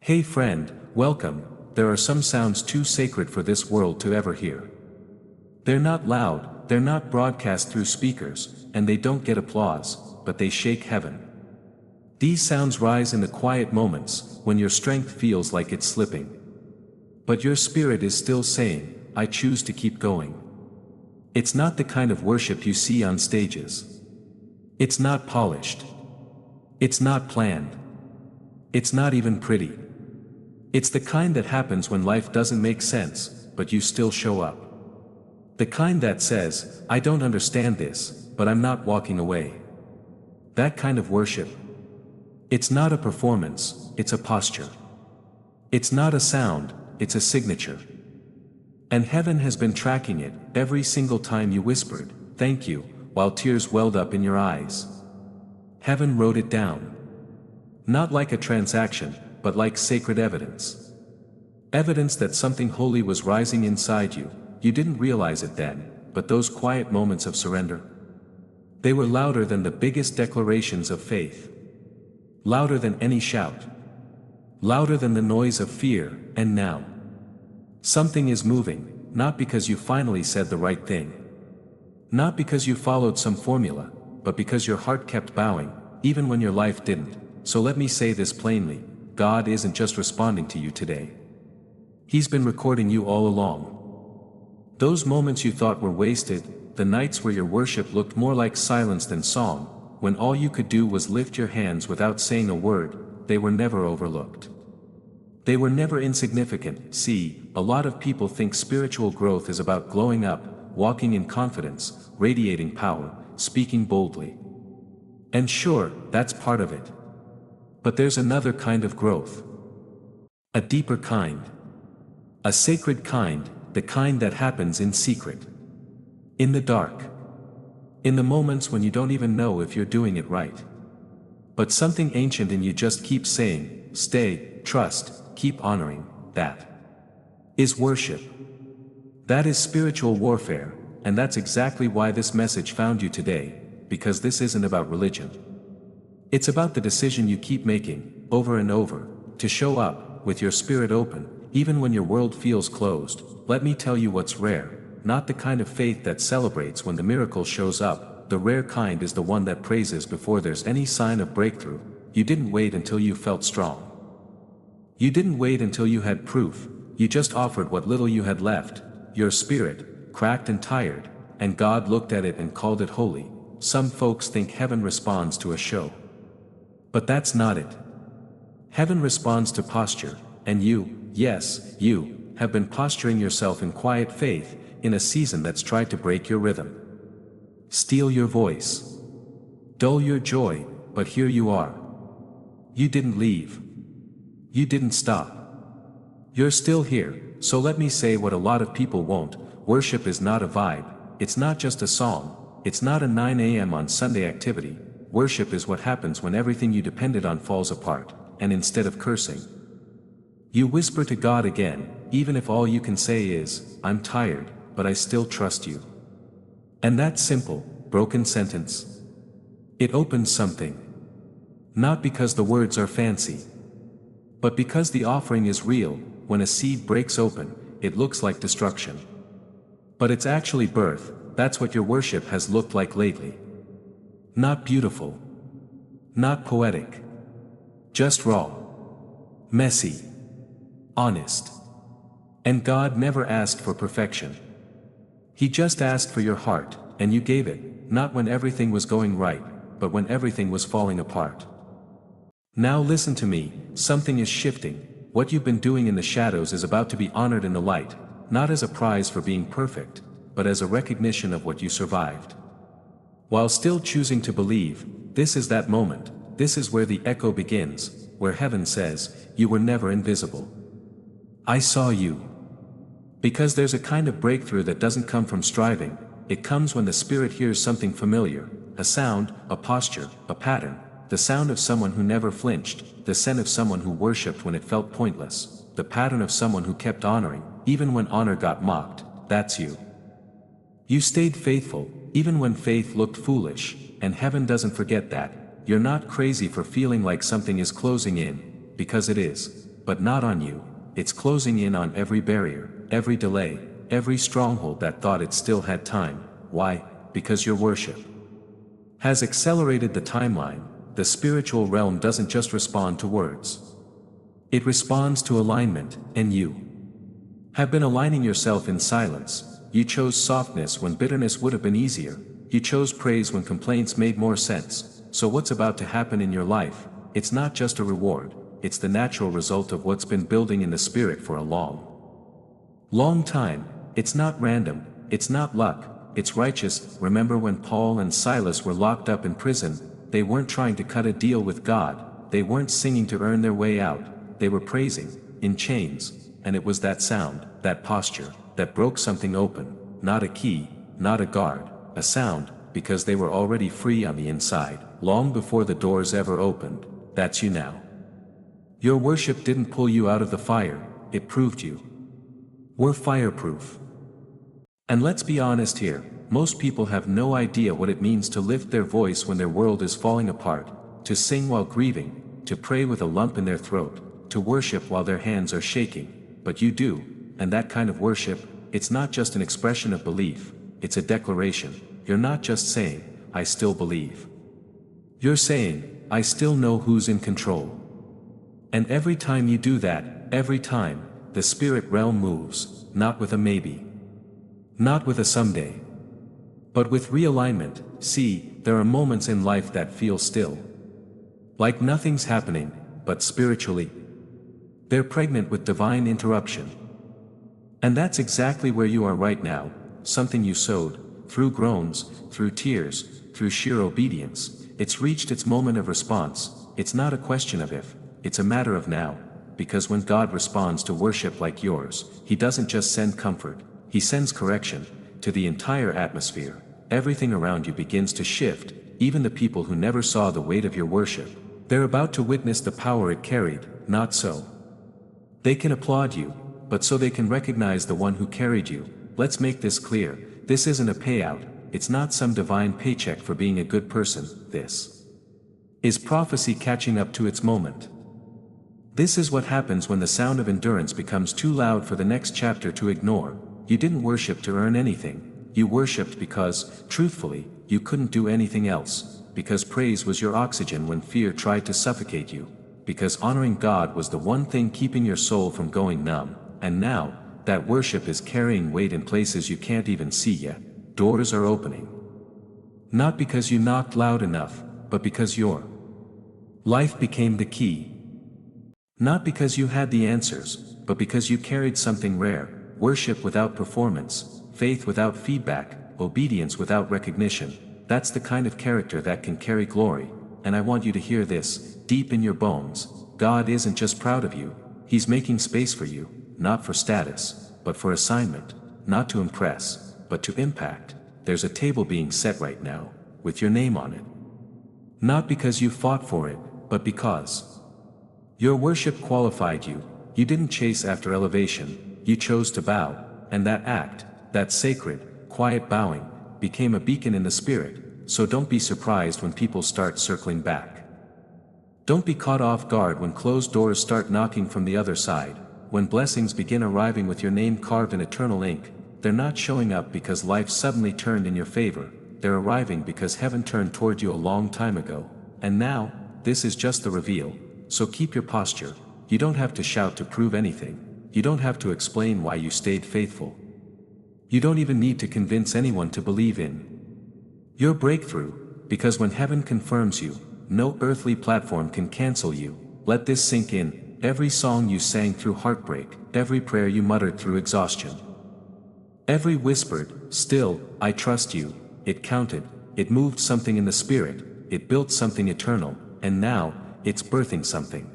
Hey friend, welcome. There are some sounds too sacred for this world to ever hear. They're not loud, they're not broadcast through speakers, and they don't get applause, but they shake heaven. These sounds rise in the quiet moments, when your strength feels like it's slipping. But your spirit is still saying, I choose to keep going. It's not the kind of worship you see on stages. It's not polished. It's not planned. It's not even pretty. It's the kind that happens when life doesn't make sense, but you still show up. The kind that says, I don't understand this, but I'm not walking away. That kind of worship. It's not a performance, it's a posture. It's not a sound, it's a signature. And heaven has been tracking it, every single time you whispered, thank you, while tears welled up in your eyes. Heaven wrote it down. Not like a transaction, but like sacred evidence. Evidence that something holy was rising inside you. You didn't realize it then, but those quiet moments of surrender. They were louder than the biggest declarations of faith. Louder than any shout. Louder than the noise of fear, and now. Something is moving, not because you finally said the right thing. Not because you followed some formula, but because your heart kept bowing, even when your life didn't. So let me say this plainly. God isn't just responding to you today. He's been recording you all along. Those moments you thought were wasted, the nights where your worship looked more like silence than song, when all you could do was lift your hands without saying a word, they were never overlooked. They were never insignificant. See, a lot of people think spiritual growth is about glowing up, walking in confidence, radiating power, speaking boldly. And sure, that's part of it. But there's another kind of growth. A deeper kind. A sacred kind, the kind that happens in secret. In the dark. In the moments when you don't even know if you're doing it right. But something ancient in you just keeps saying, stay, trust, keep honoring, that is worship. That is spiritual warfare, and that's exactly why this message found you today, because this isn't about religion. It's about the decision you keep making, over and over, to show up, with your spirit open, even when your world feels closed. Let me tell you what's rare, not the kind of faith that celebrates when the miracle shows up. The rare kind is the one that praises before there's any sign of breakthrough. You didn't wait until you felt strong. You didn't wait until you had proof, you just offered what little you had left, your spirit, cracked and tired, and God looked at it and called it holy. Some folks think heaven responds to a show. But that's not it. Heaven responds to posture, and you, yes, you, have been posturing yourself in quiet faith, in a season that's tried to break your rhythm. Steal your voice. Dull your joy, but here you are. You didn't leave. You didn't stop. You're still here, so let me say what a lot of people won't. Worship is not a vibe, it's not just a song, it's not a 9 a.m. on Sunday activity. Worship is what happens when everything you depended on falls apart, and instead of cursing, you whisper to God again, even if all you can say is, I'm tired, but I still trust you. And that simple, broken sentence, it opens something. Not because the words are fancy, but because the offering is real. When a seed breaks open, it looks like destruction. But it's actually birth. That's what your worship has looked like lately. Not beautiful. Not poetic. Just raw. Messy. Honest. And God never asked for perfection. He just asked for your heart, and you gave it, not when everything was going right, but when everything was falling apart. Now listen to me, something is shifting. What you've been doing in the shadows is about to be honored in the light, not as a prize for being perfect, but as a recognition of what you survived. While still choosing to believe, this is that moment, this is where the echo begins, where heaven says, you were never invisible. I saw you. Because there's a kind of breakthrough that doesn't come from striving, it comes when the spirit hears something familiar, a sound, a posture, a pattern, the sound of someone who never flinched, the scent of someone who worshipped when it felt pointless, the pattern of someone who kept honoring, even when honor got mocked. That's you. You stayed faithful, even when faith looked foolish, and heaven doesn't forget that. You're not crazy for feeling like something is closing in, because it is. but not on you. It's closing in on every barrier, every delay, every stronghold that thought it still had time. Why? Because your worship has accelerated the timeline. The spiritual realm doesn't just respond to words. It responds to alignment, and you have been aligning yourself in silence. You chose softness when bitterness would have been easier. You chose praise when complaints made more sense. So what's about to happen in your life? It's not just a reward, it's the natural result of what's been building in the spirit for a long time. It's not random, it's not luck, it's righteous. Remember when Paul and Silas were locked up in prison? They weren't trying to cut a deal with God, they weren't singing to earn their way out, they were praising, in chains, and it was that sound, that posture, that broke something open, not a key, not a guard, a sound, because they were already free on the inside, long before the doors ever opened. That's you now. Your worship didn't pull you out of the fire, it proved you were fireproof. And let's be honest here, most people have no idea what it means to lift their voice when their world is falling apart, to sing while grieving, to pray with a lump in their throat, to worship while their hands are shaking. But you do, and that kind of worship, it's not just an expression of belief, it's a declaration. You're not just saying, I still believe. You're saying, I still know who's in control. And every time you do that, every time, the spirit realm moves, not with a maybe, not with a someday, but with realignment. See, there are moments in life that feel still, like nothing's happening, but spiritually, they're pregnant with divine interruption. And that's exactly where you are right now. Something you sowed, through groans, through tears, through sheer obedience, it's reached its moment of response. It's not a question of if, it's a matter of now. Because when God responds to worship like yours, He doesn't just send comfort, He sends correction to the entire atmosphere. Everything around you begins to shift, even the people who never saw the weight of your worship. They're about to witness the power it carried, not so they can applaud you, but so they can recognize the one who carried you. Let's make this clear, this isn't a payout, it's not some divine paycheck for being a good person. This is prophecy catching up to its moment. This is what happens when the sound of endurance becomes too loud for the next chapter to ignore. You didn't worship to earn anything, you worshipped because, truthfully, you couldn't do anything else, because praise was your oxygen when fear tried to suffocate you, because honoring God was the one thing keeping your soul from going numb. And now, that worship is carrying weight in places you can't even see yet. Doors are opening. Not because you knocked loud enough, but because your life became the key. Not because you had the answers, but because you carried something rare. Worship without performance, faith without feedback, obedience without recognition. That's the kind of character that can carry glory. And I want you to hear this, deep in your bones. God isn't just proud of you, He's making space for you, not for status, but for assignment, not to impress, but to impact. There's a table being set right now, with your name on it. Not because you fought for it, but because your worship qualified you. You didn't chase after elevation, you chose to bow, and that act, that sacred, quiet bowing, became a beacon in the spirit. So don't be surprised when people start circling back. Don't be caught off guard when closed doors start knocking from the other side. When blessings begin arriving with your name carved in eternal ink, they're not showing up because life suddenly turned in your favor, they're arriving because heaven turned toward you a long time ago. And now, this is just the reveal, so keep your posture. You don't have to shout to prove anything, you don't have to explain why you stayed faithful. You don't even need to convince anyone to believe in your breakthrough, because when heaven confirms you, no earthly platform can cancel you. Let this sink in. Every song you sang through heartbreak, every prayer you muttered through exhaustion, every whispered, still, I trust you, it counted, it moved something in the spirit, it built something eternal, and now, it's birthing something